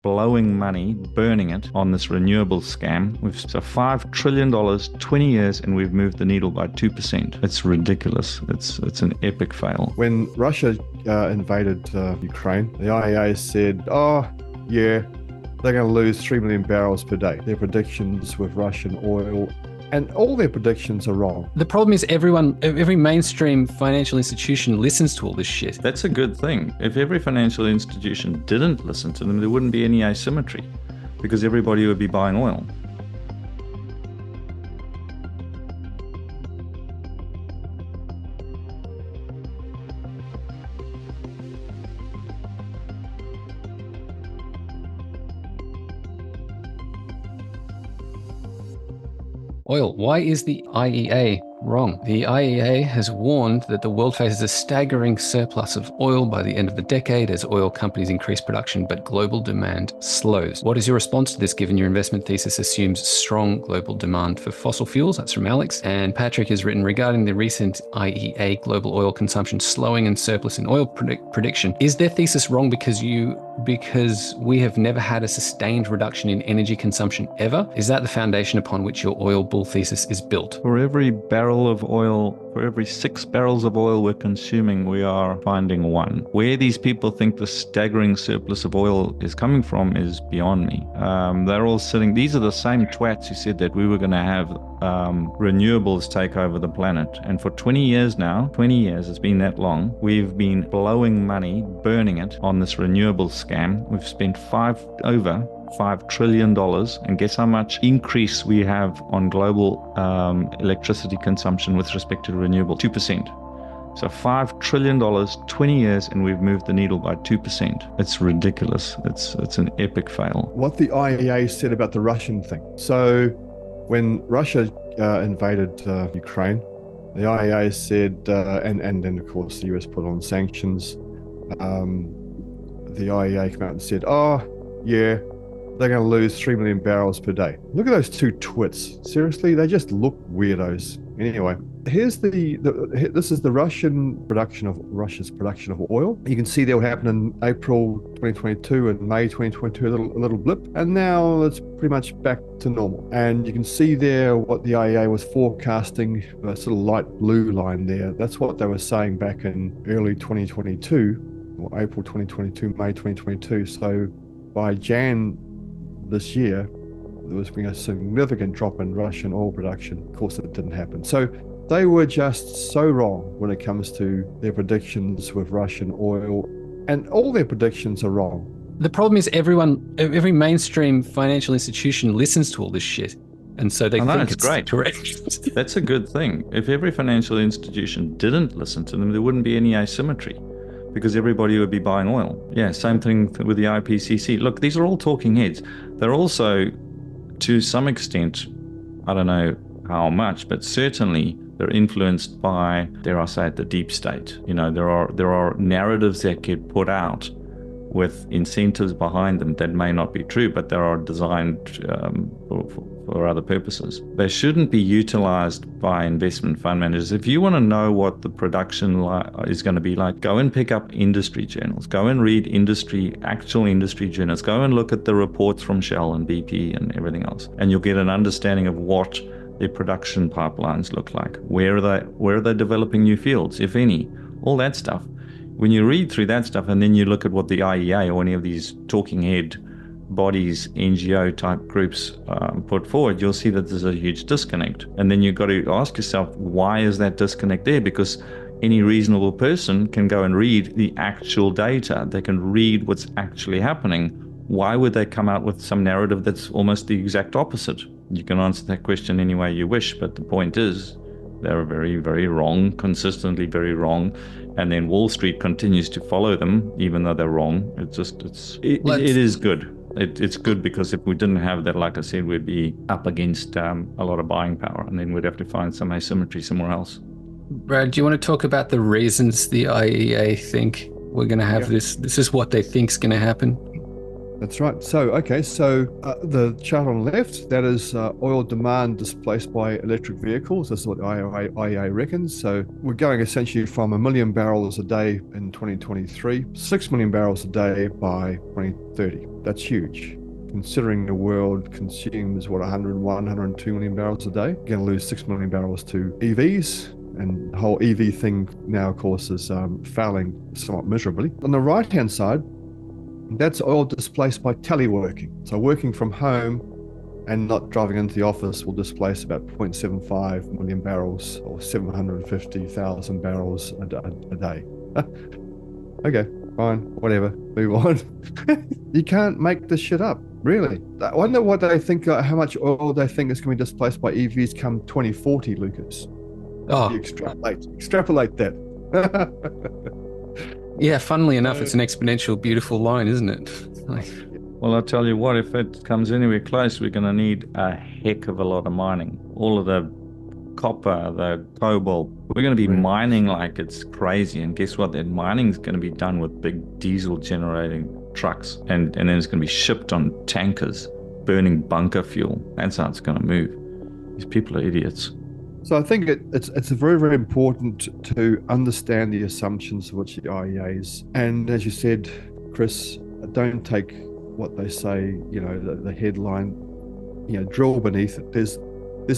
blowing money, burning it on this renewable scam. We've so $5 trillion, 20 years, and we've moved the needle by 2%. It's ridiculous. It's an epic fail. When Russia invaded Ukraine, the IEA said, oh, yeah, they're going to lose 3 million barrels per day. Their predictions with Russian oil, and all their predictions are wrong. The problem is every mainstream financial institution listens to all this shit. That's a good thing. If every financial institution didn't listen to them, there wouldn't be any asymmetry because everybody would be buying oil. Oil. Why is the IEA wrong? The IEA has warned that the world faces a staggering surplus of oil by the end of the decade as oil companies increase production, but global demand slows. What is your response to this, given your investment thesis assumes strong global demand for fossil fuels? That's from Alex. And Patrick has written, regarding the recent IEA global oil consumption slowing and surplus in oil prediction, is their thesis wrong because we have never had a sustained reduction in energy consumption ever? Is that the foundation upon which your oil bull thesis is built? For every for every 6 barrels of oil we're consuming, we are finding 1. Where these people think the staggering surplus of oil is coming from is beyond me. They're all sitting, these are the same twats who said that we were going to have renewables take over the planet. And for 20 years now, 20 years, it's been that long, we've been blowing money, burning it on this renewable scam. We've spent over $5 trillion, and guess how much increase we have on global electricity consumption with respect to renewable? 2%. So $5 trillion, 20 years, and we've moved the needle by 2%. It's ridiculous. It's an epic fail. What the IEA said about the Russian thing. So when Russia invaded Ukraine, the IEA said, and then of course the US put on sanctions, the IEA came out and said, oh, yeah, they're going to lose 3 million barrels per day. Look at those two twits. Seriously, they just look weirdos. Anyway, here's this is the Russia's production of oil. You can see that what happened in April 2022 and May 2022, a little blip, and now it's pretty much back to normal. And you can see there what the IEA was forecasting, a sort of light blue line there. That's what they were saying back in early 2022, or April 2022, May 2022. So by Jan this year, there was being a significant drop in Russian oil production. Of course, it didn't happen. So they were just so wrong when it comes to their predictions with Russian oil, and all their predictions are wrong. The problem is every mainstream financial institution listens to all this shit. And so they think it's great. Correct. That's a good thing. If every financial institution didn't listen to them, there wouldn't be any asymmetry because everybody would be buying oil. Yeah, same thing with the IPCC. Look, these are all talking heads. They're also, to some extent, I don't know how much, but certainly they're influenced by, dare I say it, the deep state. You know, there are narratives that get put out with incentives behind them that may not be true, but they are designed for other purposes. They shouldn't be utilized by investment fund managers. If you want to know what the production is going to be like, go and pick up industry journals, go and read actual industry journals, go and look at the reports from Shell and BP and everything else, and you'll get an understanding of what their production pipelines look like. Where are they developing new fields, if any? All that stuff. When you read through that stuff and then you look at what the IEA or any of these talking head bodies, NGO type groups put forward, you'll see that there's a huge disconnect. And then you've got to ask yourself, why is that disconnect there? Because any reasonable person can go and read the actual data. They can read what's actually happening. Why would they come out with some narrative that's almost the exact opposite? You can answer that question any way you wish, but the point is, they're very, very wrong, consistently very wrong. And then Wall Street continues to follow them, even though they're wrong. It is good. It's good because if we didn't have that, like I said, we'd be up against a lot of buying power, and then we'd have to find some asymmetry somewhere else. Brad, do you want to talk about the reasons the IEA think we're going to have this? This is what they think is going to happen. That's right. So, okay, so the chart on the left, that is oil demand displaced by electric vehicles. That's what the IEA reckons. So we're going essentially from 1 million barrels a day in 2023, 6 million barrels a day by 2030. That's huge. Considering the world consumes, 101, 102 million barrels a day, you're going to lose 6 million barrels to EVs. And the whole EV thing now, of course, is failing somewhat miserably. On the right-hand side, that's oil displaced by teleworking. So working from home and not driving into the office will displace about 0.75 million barrels or 750,000 barrels a day. Okay, fine, whatever, move on. You can't make this shit up, really. I wonder what they think, how much oil they think is going to be displaced by EVs come 2040, Lucas. Oh, extrapolate that. yeah, funnily enough, it's an exponential, beautiful line, isn't it? Well, I'll tell you what, if it comes anywhere close, we're going to need a heck of a lot of mining. All of the copper, the cobalt, we're going to be mining like it's crazy. And guess what? That mining is going to be done with big diesel generating trucks. And then it's going to be shipped on tankers, burning bunker fuel. That's how it's going to move. These people are idiots. So I think it's very, very important to understand the assumptions of which the IEA is. And as you said, Chris, don't take what they say, the headline, drill beneath it. There's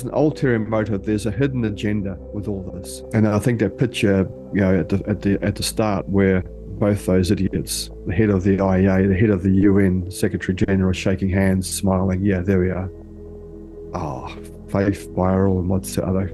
an ulterior motive. There's a hidden agenda with all this. And I think that picture, at the start where both those idiots, the head of the IEA, the head of the UN Secretary General, shaking hands, smiling. Yeah, there we are. Oh, Faith, Viral, and what's the other